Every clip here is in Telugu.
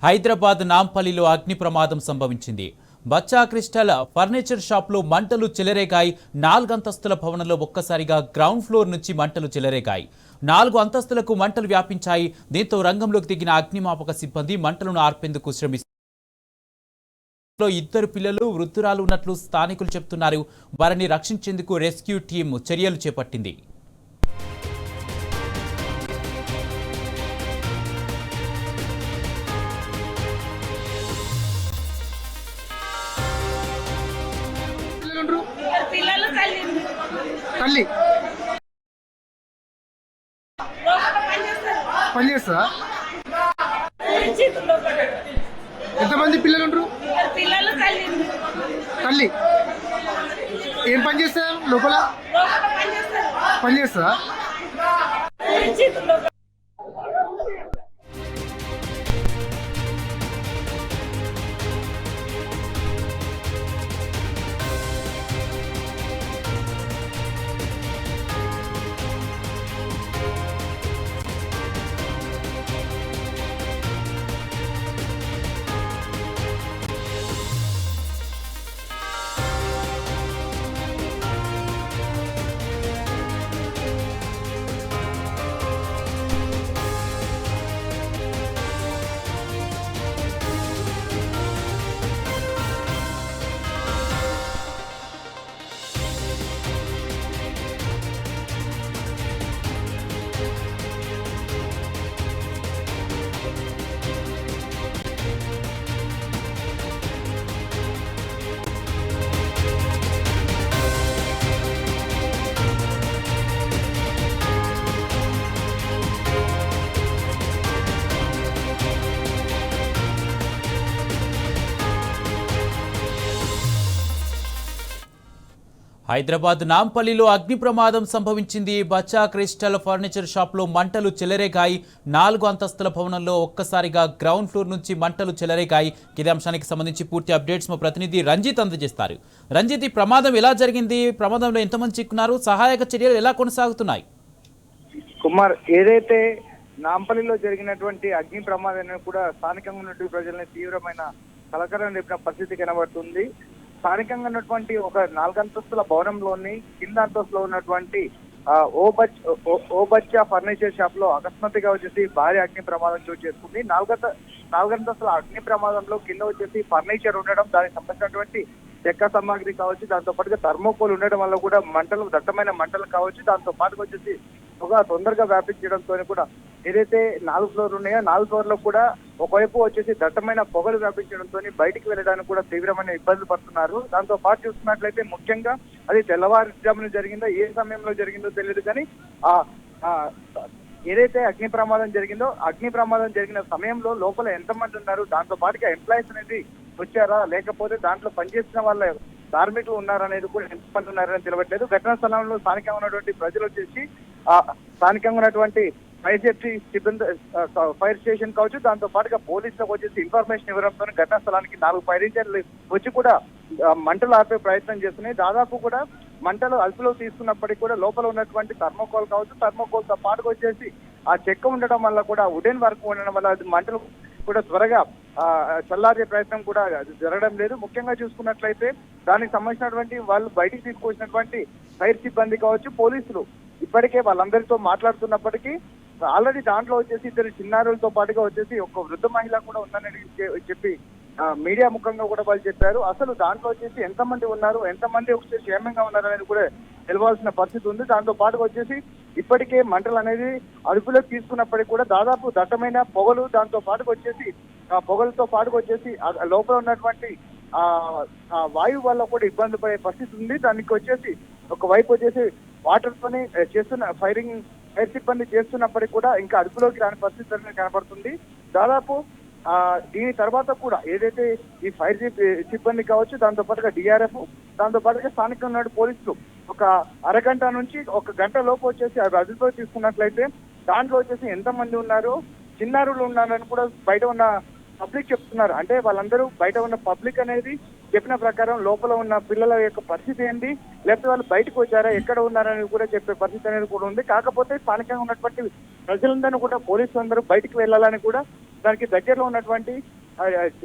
హైదరాబాద్ నాంపల్లిలో అగ్ని ప్రమాదం సంభవించింది. బచ్చా క్రిస్టల్ ఫర్నిచర్ షాప్లో మంటలు చెలరేగాయి. 4 అంతస్తుల భవనంలో ఒక్కసారిగా గ్రౌండ్ ఫ్లోర్ నుంచి మంటలు చెలరేగాయి. 4 అంతస్తులకు మంటలు వ్యాపించాయి. దీంతో రంగంలోకి దిగిన అగ్నిమాపక సిబ్బంది మంటలను ఆర్పేందుకు శ్రమిస్తున్నారు. 2 పిల్లలు, వృద్ధురాలు ఉన్నట్లు స్థానికులు చెబుతున్నారు. వారిని రక్షించేందుకు రెస్క్యూ టీం చర్యలు చేపట్టింది. తల్లి పని చేస్తా. ఎంతమంది పిల్లలు ఉంటారు? తల్లి ఏం పని చేస్తా? లోపల పని చేస్తా. హైదరాబాద్ నాంపల్లిలో అగ్ని ప్రమాదం సంభవించింది. బచ్చా క్రిస్టల్ ఫర్నిచర్ షాప్లో మంటలు చెలరేగాయి. 4 అంతస్తుల భవనంలో ఒక్కసారిగా గ్రౌండ్ ఫ్లోర్ నుంచి మంటలు చెలరేగాయి. ఇదే అంశానికి సంబంధించి పూర్తి అప్డేట్స్ మా ప్రతినిధి రంజిత్ అందజేస్తారు. రంజిత్, ఈ ప్రమాదం ఎలా జరిగింది? ప్రమాదంలో ఎంతమంది చిక్కున్నారు? సహాయక చర్యలు ఎలా కొనసాగుతున్నాయి? కుమార్, ఏదైతే నాంపల్లిలో జరిగినటువంటి అగ్ని ప్రమాదాన్ని కూడా స్థానికంగా ఉన్నటువంటి ప్రజల్ని తీవ్రమైన కలకలం రేపిన పరిస్థితి కనబడుతుంది. స్థానికంగా ఉన్నటువంటి ఒక 4 అంతస్తుల భవనంలోని కింద అంతస్తులో ఉన్నటువంటి ఓ బచ్చా ఫర్నిచర్ షాప్ లో అకస్మాత్తుగా వచ్చేసి భారీ అగ్ని ప్రమాదం చోటు చేసుకుంది. 4 అంతస్తుల అగ్ని ప్రమాదంలో కింద వచ్చేసి ఫర్నిచర్ ఉండడం, దానికి సంబంధించినటువంటి చెక్క సామాగ్రి కావచ్చు, దాంతో పాటుగా థర్మోకోల్ ఉండడం వల్ల కూడా మంటలు, దట్టమైన మంటలు కావచ్చు, దాంతో పాటుగా వచ్చేసి పొగ తొందరగా వ్యాపించడంతో కూడా ఏదైతే 4 ఫ్లోర్లు ఉన్నాయో 4 ఫ్లోర్లో కూడా ఒకవైపు వచ్చేసి దట్టమైన పొగలు వ్యాపించడంతో బయటికి వెళ్ళడానికి కూడా తీవ్రమైన ఇబ్బందులు పడుతున్నారు. దాంతో పాటు చూస్తున్నట్లయితే ముఖ్యంగా అది తెల్లవారుజామున జరిగిందో, ఏ సమయంలో జరిగిందో తెలియదు కానీ ఏదైతే అగ్ని ప్రమాదం జరిగిన సమయంలో లోపల ఎంతమంది ఉన్నారు, దాంతో పాటుగా ఎంప్లాయీస్ అనేది వచ్చారా, లేకపోతే దాంట్లో పనిచేసిన వాళ్ళ కార్మికులు ఉన్నారనేది కూడా ఎంతమంది ఉన్నారని తెలియట్లేదు. ఘటనా స్థలంలో స్థానికంగా ఉన్నటువంటి ప్రజలు వచ్చేసి స్థానికంగా ఉన్నటువంటి ఫైర్ సేఫ్టీ సిబ్బంది, ఫైర్ స్టేషన్ కావచ్చు, దాంతో పాటుగా పోలీసులకు వచ్చేసి ఇన్ఫర్మేషన్ ఇవ్వడంతో ఘటనా స్థలానికి 4 ఫైర్ ఇంజన్లు వచ్చి కూడా మంటలు ఆపే ప్రయత్నం చేస్తున్నాయి. దాదాపు కూడా మంటలు అదుపులో తీసుకున్నప్పటికీ కూడా లోపల ఉన్నటువంటి థర్మోకోల్ కావచ్చు, థర్మోకోల్తో పాటుగా వచ్చేసి ఆ చెక్క ఉండడం వల్ల కూడా వుడెన్ వర్క్ ఉండడం వల్ల మంటలు కూడా త్వరగా చల్లారే ప్రయత్నం కూడా జరగడం లేదు. ముఖ్యంగా చూసుకున్నట్లయితే దానికి సంబంధించినటువంటి వాళ్ళు బయటికి తీసుకొచ్చినటువంటి ఫైర్ సిబ్బంది కావచ్చు, పోలీసులు ఇప్పటికే వాళ్ళందరితో మాట్లాడుతున్నప్పటికీ ఆల్రెడీ దాంట్లో వచ్చేసి 2 చిన్నారులతో పాటుగా వచ్చేసి ఒక వృద్ధ మహిళ కూడా ఉందని చెప్పి మీడియా ముఖంగా కూడా వాళ్ళు చెప్పారు. అసలు దాంట్లో వచ్చేసి ఎంతమంది ఉన్నారు, ఎంతమంది వచ్చేసి క్షేమంగా ఉన్నారు అనేది కూడా తెలవాల్సిన పరిస్థితి ఉంది. దాంతో పాటుగా వచ్చేసి ఇప్పటికే మంటలు అనేది అదుపులోకి తీసుకున్నప్పటికీ కూడా దాదాపు దట్టమైన పొగలు, దాంతో పాటుగా వచ్చేసి పొగలతో పాటుగా వచ్చేసి లోపల ఉన్నటువంటి వాయువు వల్ల కూడా ఇబ్బంది పడే పరిస్థితి ఉంది. దానికి వచ్చేసి ఒకవైపు వచ్చేసి వాటర్ తోని చేస్తున్న ఫైర్ సిబ్బంది చేస్తున్నప్పటికీ కూడా ఇంకా అదుపులోకి రాని పరిస్థితి కనబడుతుంది. దాదాపు దీని తర్వాత కూడా ఏదైతే ఈ ఫైర్ సిబ్బంది కావచ్చు, దాంతో పాటుగా డిఆర్ఎఫ్, దాంతో పాటుగా స్థానికంగా ఉన్న పోలీసులు ఒక అరగంట నుంచి 1 గంట లోపు వచ్చేసి అదుపులో తీసుకున్నట్లయితే దాంట్లో వచ్చేసి ఎంతమంది ఉన్నారు, చిన్నారులు ఉన్నారని కూడా బయట ఉన్న పబ్లిక్ చెప్తున్నారు. అంటే వాళ్ళందరూ బయట ఉన్న పబ్లిక్ అనేది చెప్పిన ప్రకారం లోపల ఉన్న పిల్లల యొక్క పరిస్థితి ఏంటి, లేకపోతే వాళ్ళు బయటకు వచ్చారా, ఎక్కడ ఉన్నారని కూడా చెప్పే పరిస్థితి అనేది కూడా ఉంది. కాకపోతే స్థానికంగా ఉన్నటువంటి ప్రజలందరూ కూడా పోలీసులు అందరూ బయటకు వెళ్ళాలని కూడా దానికి దగ్గరలో ఉన్నటువంటి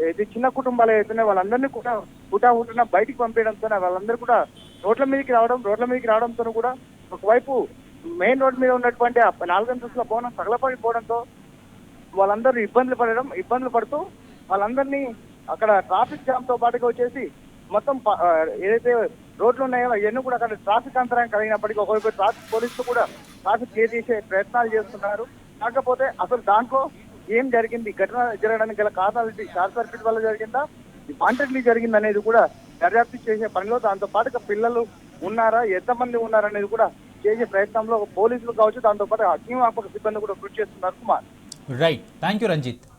ఇది చిన్న కుటుంబాలు అవుతున్నాయి వాళ్ళందరినీ కూడా హుటాహుటిన బయటికి పంపించడంతో వాళ్ళందరూ కూడా రోడ్ల మీదకి రావడంతో కూడా ఒకవైపు మెయిన్ రోడ్ మీద ఉన్నటువంటి 4 అంతస్తుల భవనం తగలపడిపోవడంతో వాళ్ళందరూ ఇబ్బందులు పడుతూ వాళ్ళందరినీ అక్కడ ట్రాఫిక్ జామ్ తో పాటుగా వచ్చేసి మొత్తం ఏదైతే రోడ్లు ఉన్నాయో అవన్నీ కూడా అక్కడ ట్రాఫిక్ అంతరాయం కలిగినప్పటికీ ఒకవైపు ట్రాఫిక్ పోలీసులు కూడా ట్రాఫిక్ క్లియర్ చేసే ప్రయత్నాలు చేస్తున్నారు. కాకపోతే అసలు దాంట్లో ఏం జరిగింది, ఘటన జరగడానికి గల కారణాలు షార్ట్ సర్క్యూట్ వల్ల జరిగిందా, వాంటెడ్లీ జరిగింది అనేది కూడా దర్యాప్తు చేసే పనిలో దాంతో పాటుగా పిల్లలు ఉన్నారా, ఎంతమంది ఉన్నారనేది కూడా చేసే ప్రయత్నంలో పోలీసులు కావచ్చు, దాంతో పాటు అగ్నిమాపక సిబ్బంది కూడా కృషి చేస్తున్నారు. Kumar, right, thank you Ranjith.